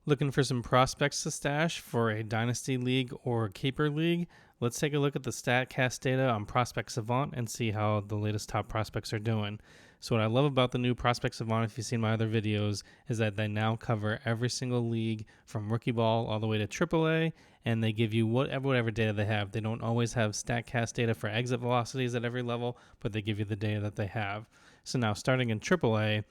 Looking for some prospects to stash for a dynasty league or keeper league? Let's take a look at the StatCast data on Prospect Savant and see how the latest top prospects are doing. So what I love about the new Prospect Savant, if you've seen my other videos, is that they now cover every single league from rookie ball all the way to AAA, and they give you whatever data they have. They don't always have StatCast data for exit velocities at every level, but they give you the data that they have. So now starting in AAA,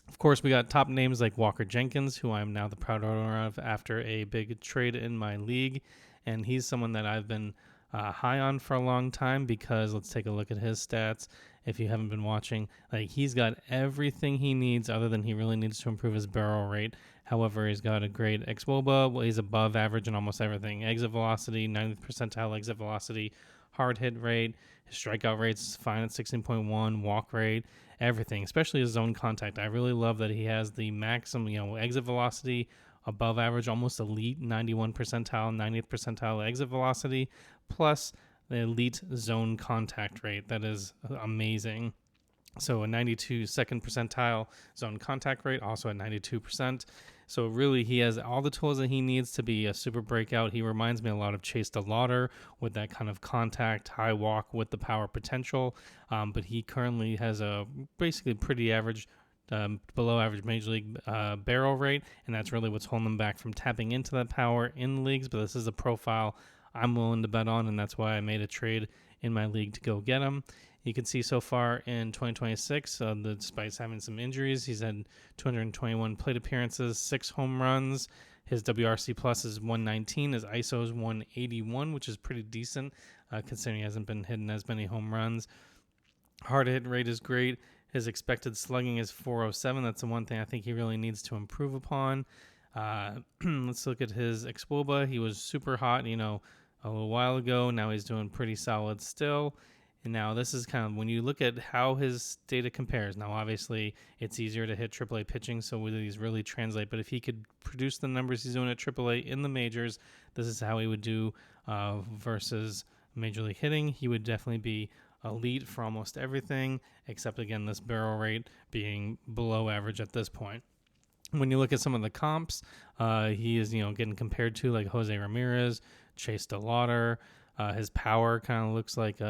of course, we got top names like Walker Jenkins, who I'm now the proud owner of after a big trade in my league. And he's someone that I've been high on for a long time because let's take a look at his stats. If you haven't been watching, like he's got everything he needs other than he really needs to improve his barrel rate. However, he's got a great xwOBA. Well, he's above average in almost everything. Exit velocity, 90th percentile exit velocity, hard hit rate. His strikeout rate's fine at 16.1, walk rate, everything, especially his zone contact. I really love that he has the maximum, exit velocity above average, almost elite 91 percentile, 90th percentile exit velocity, plus the elite zone contact rate. That is amazing. So a 92 second percentile zone contact rate, also at 92%. So really, he has all the tools that he needs to be a super breakout. He reminds me a lot of Chase DeLauder with that kind of contact, high walk with the power potential. But he currently has a basically pretty average, below average major league barrel rate, and that's really what's holding him back from tapping into that power in leagues. But this is a profile I'm willing to bet on, and that's why I made a trade in my league to go get him. You can see so far in 2026, despite having some injuries, he's had 221 plate appearances, 6 home runs. His WRC plus is 119. His ISO is 181, which is pretty decent considering he hasn't been hitting as many home runs. Hard hit rate is great. His expected slugging is 407. That's the one thing I think he really needs to improve upon. Let's look at his xwOBA. He was super hot, a little while ago. Now he's doing pretty solid still. And now this is kind of when you look at how his data compares. Now, obviously, it's easier to hit AAA pitching, so whether these really translate. But if he could produce the numbers he's doing at AAA in the majors, this is how he would do versus major league hitting. He would definitely be elite for almost everything, except, again, this barrel rate being below average at this point. When you look at some of the comps, he is, getting compared to like Jose Ramirez, Chase DeLauder. His power kind of looks like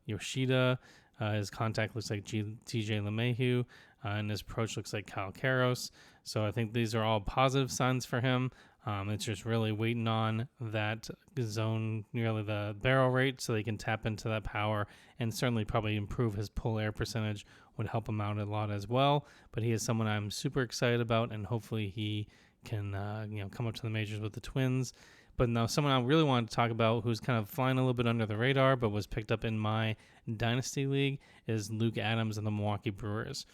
Yoshida. His contact looks like TJ LeMahieu. And his approach looks like Kyle Karros. So I think these are all positive signs for him. It's just really waiting on that zone, nearly the barrel rate, so they can tap into that power, and certainly probably improve his pull air percentage would help him out a lot as well. But he is someone I'm super excited about, and hopefully he can come up to the majors with the Twins. But now someone I really wanted to talk about who's kind of flying a little bit under the radar but was picked up in my Dynasty League is Luke Adams and the Milwaukee Brewers.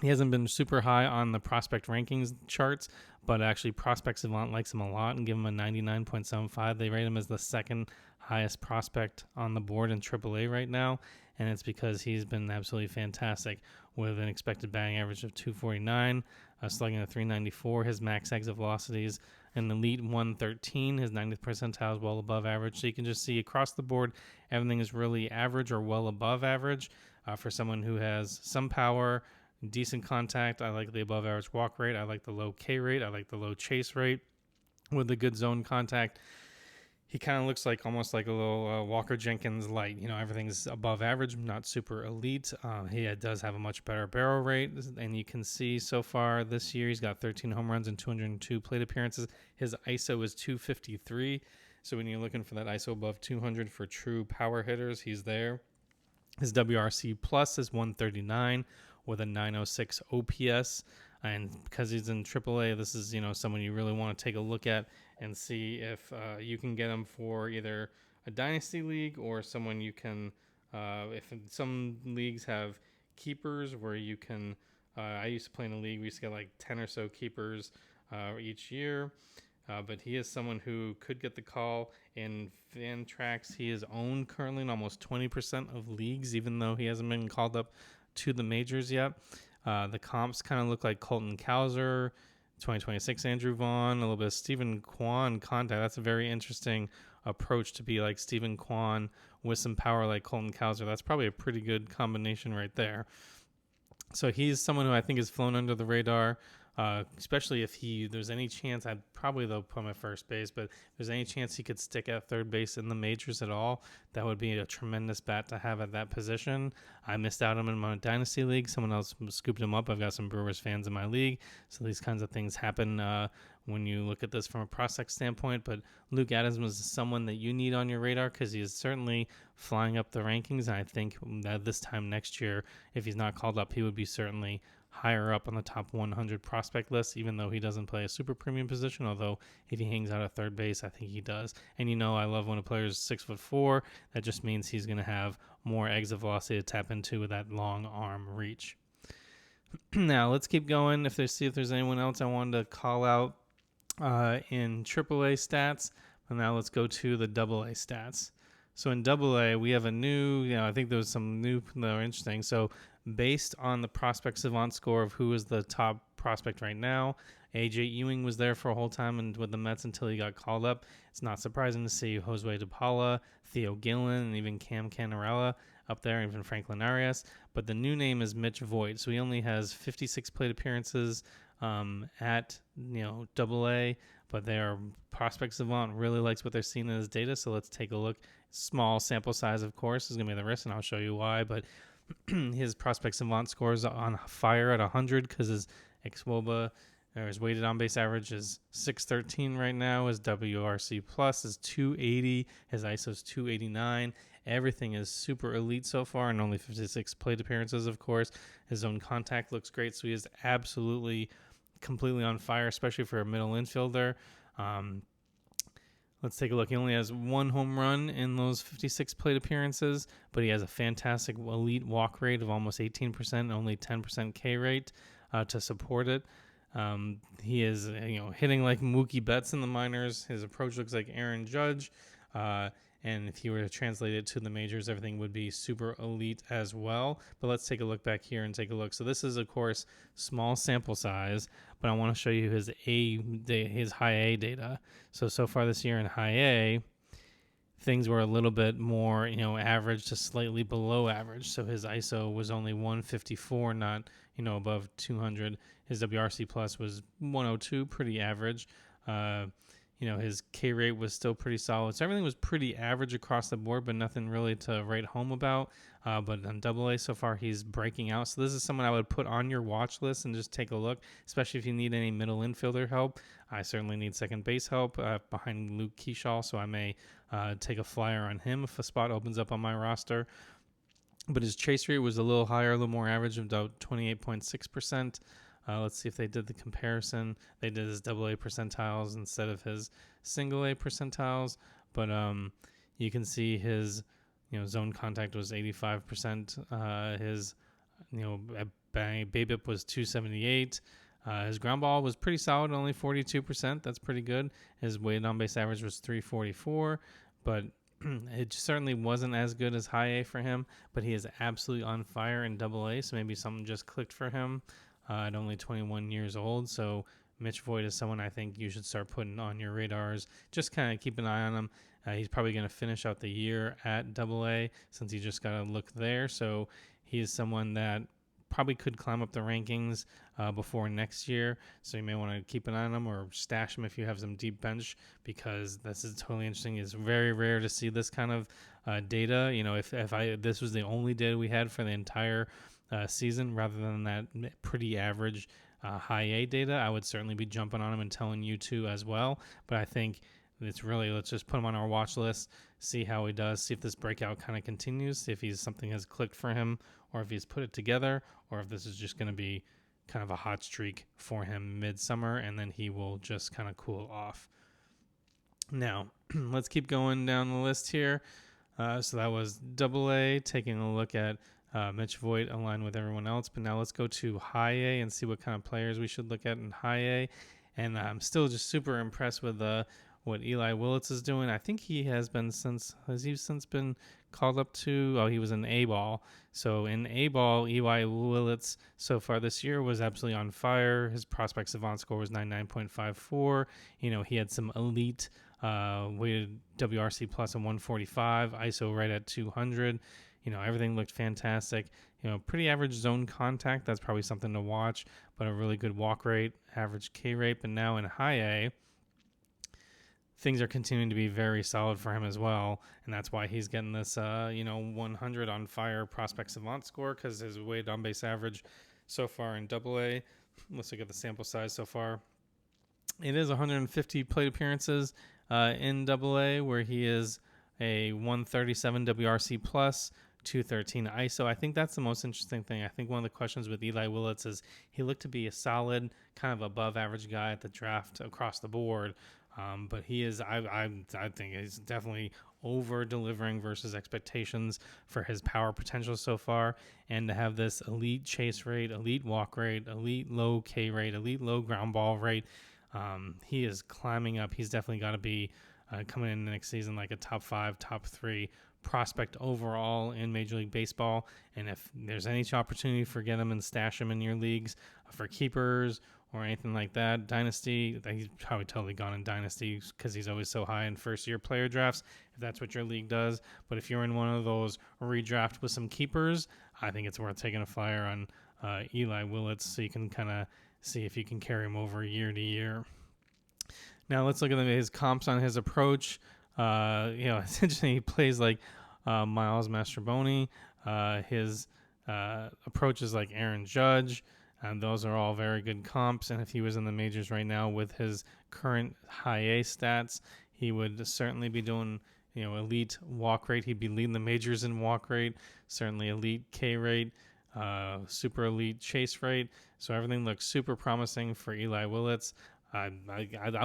He hasn't been super high on the prospect rankings charts, but actually Prospect Savant likes him a lot and give him a 99.75. They rate him as the second highest prospect on the board in AAA right now, and it's because he's been absolutely fantastic with an expected batting average of 249, slugging at 394. His max exit velocities an elite 113. His 90th percentile is well above average. So you can just see across the board, everything is really average or well above average for someone who has some power, decent contact. I like the above average walk rate. I like the low K rate. I like the low chase rate with the good zone contact. He kind of looks like almost like a little Walker Jenkins light. Everything's above average, not super elite. He does have a much better barrel rate. And you can see so far this year, he's got 13 home runs and 202 plate appearances. His ISO is 253. So when you're looking for that ISO above 200 for true power hitters, he's there. His WRC plus is 139 with a 906 OPS. And because he's in AAA, this is, someone you really want to take a look at and see if you can get him for either a dynasty league or someone you can, if some leagues have keepers where you can, I used to play in a league, we used to get like 10 or so keepers each year. But he is someone who could get the call in Fantrax. He is owned currently in almost 20% of leagues, even though he hasn't been called up to the majors yet. The comps kind of look like Colton Cowser, 2026 Andrew Vaughn, a little bit of Stephen Kwan contact. That's a very interesting approach to be like Stephen Kwan with some power like Colton Cowser. That's probably a pretty good combination right there. So he's someone who I think has flown under the radar especially if there's any chance, I'd probably though put him at first base, but if there's any chance he could stick at third base in the majors at all, that would be a tremendous bat to have at that position. I missed out on him in my dynasty league. Someone else scooped him up. I've got some Brewers fans in my league, so these kinds of things happen when you look at this from a prospect standpoint. But Luke Adams was someone that you need on your radar because he is certainly flying up the rankings, and I think that this time next year, if he's not called up, he would be certainly higher up on the top 100 prospect list, even though he doesn't play a super premium position. Although if he hangs out at third base, I think he does. And I love when a player is 6'4". That just means he's going to have more exit velocity to tap into with that long arm reach. Now let's keep going. See if there's anyone else I wanted to call out in AAA stats. And now let's go to the AA stats. So in AA, we have a new, I think there was some new that are interesting. So based on the Prospect Savant score of who is the top prospect right now, AJ Ewing was there for a whole time and with the Mets until he got called up. It's not surprising to see Josue DePaula, Theo Gillen, and even Cam Cannarella up there, even Franklin Arias. But the new name is Mitch Voigt. So he only has 56 plate appearances at AA, but their Prospect Savant really likes what they're seeing in his data. So let's take a look. Small sample size, of course, is going to be the risk, and I'll show you why. But his Prospect Savant scores on fire at 100 because his xWOBA, or his weighted on base average, is 613 right now. His WRC plus is 280. His ISO is 289. Everything is super elite so far, and only 56 plate appearances, of course. His zone contact looks great, so he is absolutely completely on fire, especially for a middle infielder. Let's take a look. He only has one home run in those 56 plate appearances, but he has a fantastic elite walk rate of almost 18% and only 10% K rate to support it. He is hitting like Mookie Betts in the minors. His approach looks like Aaron Judge. And if he were to translate it to the majors, everything would be super elite as well. But let's take a look back here and take a look. So this is, of course, small sample size, but I want to show you his high A data. So far this year in high A, things were a little bit more, average to slightly below average. So his ISO was only 154, not, above 200. His WRC plus was 102, pretty average. His K rate was still pretty solid. So everything was pretty average across the board, but nothing really to write home about. But on AA so far, he's breaking out. So this is someone I would put on your watch list and just take a look, especially if you need any middle infielder help. I certainly need second base help behind Luke Keyshaw, so I may take a flyer on him if a spot opens up on my roster. But his chase rate was a little higher, a little more average of about 28.6%. Let's see if they did the comparison. They did his AA percentiles instead of his single A percentiles. But you can see his zone contact was 85%. His BABIP was 278. His ground ball was pretty solid, only 42%. That's pretty good. His weighted on base average was 344, but it certainly wasn't as good as high A for him. But he is absolutely on fire in AA, so maybe something just clicked for him. At only 21 years old. So Mitch Voigt is someone I think you should start putting on your radars. Just kind of keep an eye on him. He's probably going to finish out the year at AA since he just got a look there. So he is someone that probably could climb up the rankings before next year. So you may want to keep an eye on him or stash him if you have some deep bench, because this is totally interesting. It's very rare to see this kind of data. If this was the only data we had for the entire season rather than that pretty average high A data, I would certainly be jumping on him and telling you to as well. But I think it's really, let's just put him on our watch list, see how he does, see if this breakout kind of continues, see if something has clicked for him, or if he's put it together, or if this is just going to be kind of a hot streak for him midsummer and then he will just kind of cool off. Now, let's keep going down the list here. So that was AA, taking a look at Mitch Voigt aligned with everyone else. But now let's go to high A and see what kind of players we should look at in high A. And I'm still just super impressed with what Eli Willits is doing. I think has he since been called up to, he was in A-ball. So in A-ball, Eli Willits so far this year was absolutely on fire. His Prospect Savant score was 99.54. He had some elite weighted WRC plus of 145, ISO right at 200. Everything looked fantastic. pretty average zone contact. That's probably something to watch, but a really good walk rate, average K rate. But now in high A, things are continuing to be very solid for him as well, and that's why he's getting this 100 on fire Prospect Savant score, because his weighted on base average so far in Double A. Let's look at the sample size so far. It is 150 plate appearances in Double A, where he is a 137 WRC plus, 213 ISO. I think that's the most interesting thing. I think one of the questions with Eli Willits is he looked to be a solid, kind of above average guy at the draft across the board. But he is, I think he's definitely over delivering versus expectations for his power potential so far. And to have this elite chase rate, elite walk rate, elite low K rate, elite low ground ball rate, he is climbing up. He's definitely got to be coming in next season like a top 5, top 3 prospect overall in Major League Baseball. And if there's any opportunity for get him and stash him in your leagues for keepers or anything like that, Dynasty, he's probably totally gone in Dynasty because he's always so high in first-year player drafts, if that's what your league does. But if you're in one of those redraft with some keepers, I think it's worth taking a flyer on Eli Willits so you can kind of see if you can carry him over year to year. Now let's look at his comps on his approach. It's interesting. He plays like Miles Mastrobuoni. His approach is like Aaron Judge. And those are all very good comps. And if he was in the majors right now with his current high A stats, he would certainly be doing, elite walk rate. He'd be leading the majors in walk rate, certainly elite K rate, super elite chase rate. So everything looks super promising for Eli Willits. I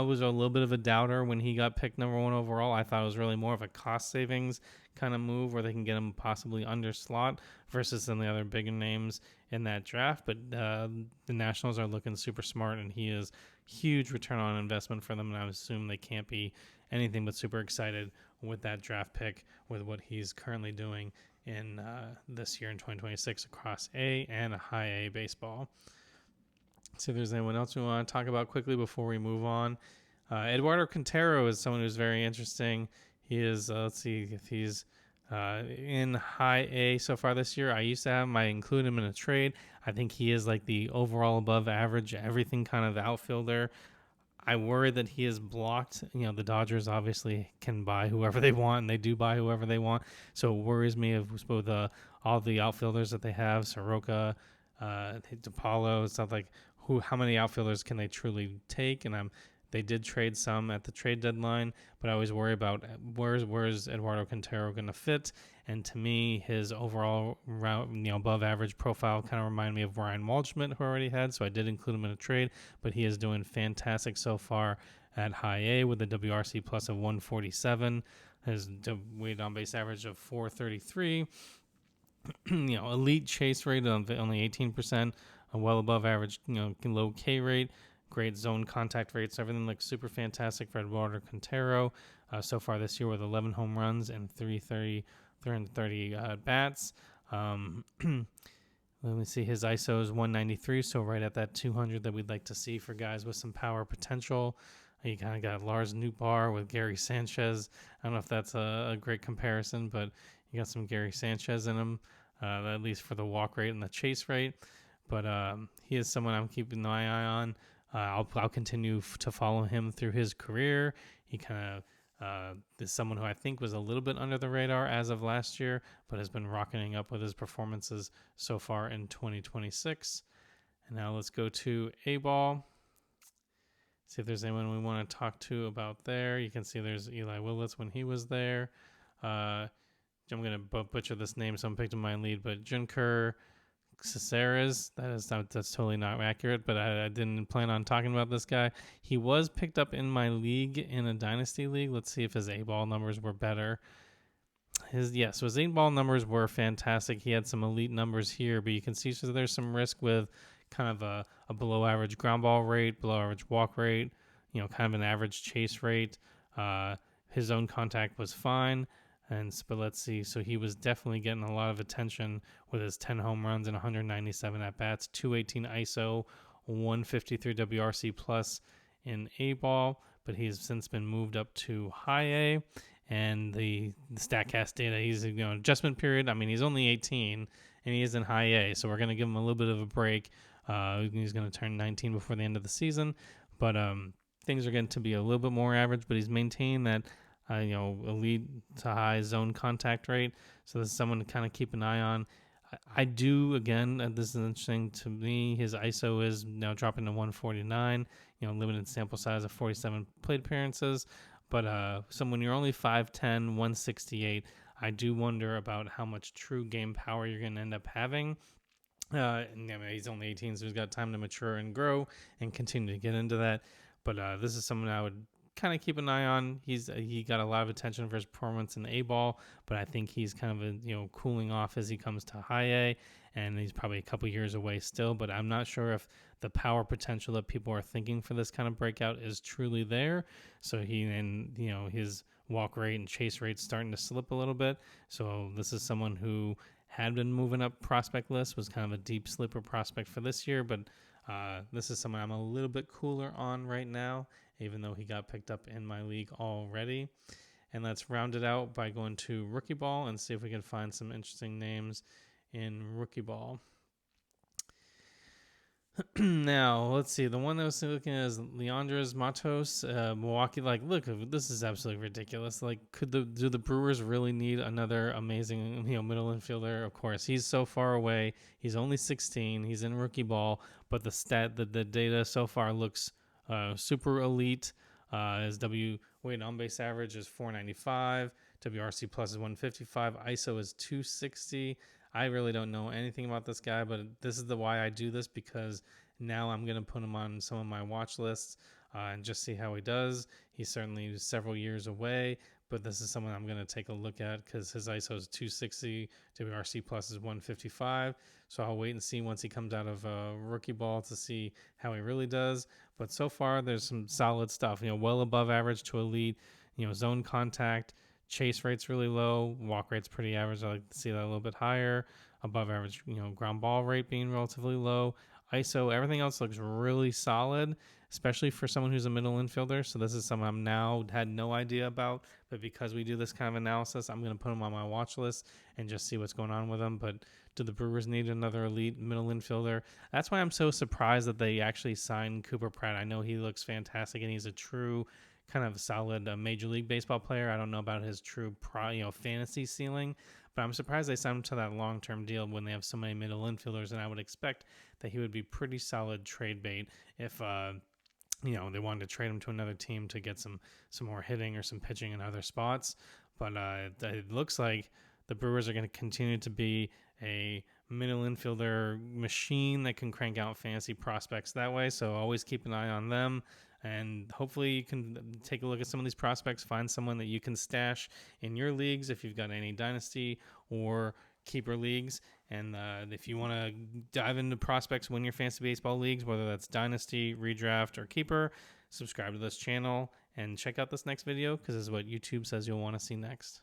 was a little bit of a doubter when he got picked number 1 overall. I thought it was really more of a cost savings kind of move where they can get him possibly under slot versus some of the other bigger names in that draft. But the Nationals are looking super smart, and he is huge return on investment for them. And I assume they can't be anything but super excited with that draft pick, with what he's currently doing in this year in 2026 across A and high A baseball. See if there's anyone else we want to talk about quickly before we move on. Eduardo Quintero is someone who's very interesting. He is, let's see if he's in high A so far this year. I used to have him. I include him in a trade. I think he is like the overall above average, everything kind of outfielder. I worry that he is blocked. The Dodgers obviously can buy whoever they want, and they do buy whoever they want. So it worries me with all the outfielders that they have, Soroka, DePaulo, stuff like how many outfielders can they truly take? And they did trade some at the trade deadline, but I always worry about where's Eduardo Quintero going to fit. And to me, his overall above average profile kind of reminded me of Ryan Waldschmidt, who I already had, so I did include him in a trade. But he is doing fantastic so far at high A with a WRC plus of 147, his weighted on base average of 433. Elite chase rate of only 18%, a well above average, low K rate, great zone contact rates. Everything looks super fantastic for Eduardo Quintero so far this year with 11 home runs and 330 bats. Let me see. His ISO is 193, so right at that 200 that we'd like to see for guys with some power potential. You kind of got Lars Nootbaar with Gary Sanchez. I don't know if that's a great comparison, but you got some Gary Sanchez in him, at least for the walk rate and the chase rate. But he is someone I'm keeping an eye on. I'll continue to follow him through his career. He kind of is someone who I think was a little bit under the radar as of last year, but has been rocketing up with his performances so far in 2026. And now let's go to A-ball. See if there's anyone we want to talk to about there. You can see there's Eli Willits when he was there. I'm going to butcher this name, so I'm picking my lead, but Junker Caceres, that's totally not accurate, but I didn't plan on talking about this guy. He was picked up in my league, in a dynasty league. Let's see if his A-ball numbers were better. His A-ball numbers were fantastic. He had some elite numbers here, but you can see so there's some risk with kind of a below average ground ball rate, below average walk rate, kind of an average chase rate. His zone contact was fine. But let's see. So he was definitely getting a lot of attention with his 10 home runs and 197 at bats, 218 ISO, 153 WRC plus in A-ball. But he's since been moved up to high A, and the Statcast data, he's adjustment period. I mean, he's only 18, and he is in high A, so we're going to give him a little bit of a break. He's going to turn 19 before the end of the season, but things are going to be a little bit more average, but he's maintained that elite to high zone contact rate. So this is someone to kind of keep an eye on. I do, again, this is interesting to me, his ISO is now dropping to 149, limited sample size of 47 plate appearances. But when you're only 5'10", 168, I do wonder about how much true game power you're going to end up having. He's only 18, so he's got time to mature and grow and continue to get into that. But this is someone I would kind of keep an eye on. He got a lot of attention for his performance in A-ball, but I think he's kind of cooling off as he comes to high A, and he's probably a couple years away still. But I'm not sure if the power potential that people are thinking for this kind of breakout is truly there. So his walk rate and chase rate starting to slip a little bit. So this is someone who had been moving up prospect list, was kind of a deep sleeper prospect for this year, but this is someone I'm a little bit cooler on right now, even though he got picked up in my league already. And let's round it out by going to rookie ball and see if we can find some interesting names in rookie ball. Now, let's see. The one that I was looking at is Leandros Matos, Milwaukee. Look, this is absolutely ridiculous. Do the Brewers really need another amazing, middle infielder? Of course, he's so far away. He's only 16. He's in rookie ball, but the data so far looks super elite. His weighted on base average is 495. WRC plus is 155. ISO is 260. I really don't know anything about this guy, but this is why I do this, because now I'm going to put him on some of my watch lists and just see how he does. He's certainly several years away, but this is someone I'm going to take a look at because his ISO is 260, WRC plus is 155. So I'll wait and see once he comes out of rookie ball to see how he really does. But so far, there's some solid stuff, well above average to elite, zone contact. Chase rate's really low. Walk rate's pretty average. I like to see that a little bit higher. Above average, ground ball rate being relatively low. ISO, everything else looks really solid, especially for someone who's a middle infielder. So this is something I'm now had no idea about, but because we do this kind of analysis, I'm going to put him on my watch list and just see what's going on with him. But do the Brewers need another elite middle infielder? That's why I'm so surprised that they actually signed Cooper Pratt. I know he looks fantastic and he's a true kind of solid Major League Baseball player. I don't know about his true fantasy ceiling, but I'm surprised they signed him to that long-term deal when they have so many middle infielders, and I would expect that he would be pretty solid trade bait if they wanted to trade him to another team to get some more hitting or some pitching in other spots. But it looks like the Brewers are going to continue to be a middle infielder machine that can crank out fantasy prospects that way, so always keep an eye on them. And hopefully you can take a look at some of these prospects, find someone that you can stash in your leagues if you've got any dynasty or keeper leagues. And if you want to dive into prospects, win your fantasy baseball leagues, whether that's dynasty, redraft, or keeper, subscribe to this channel and check out this next video because this is what YouTube says you'll want to see next.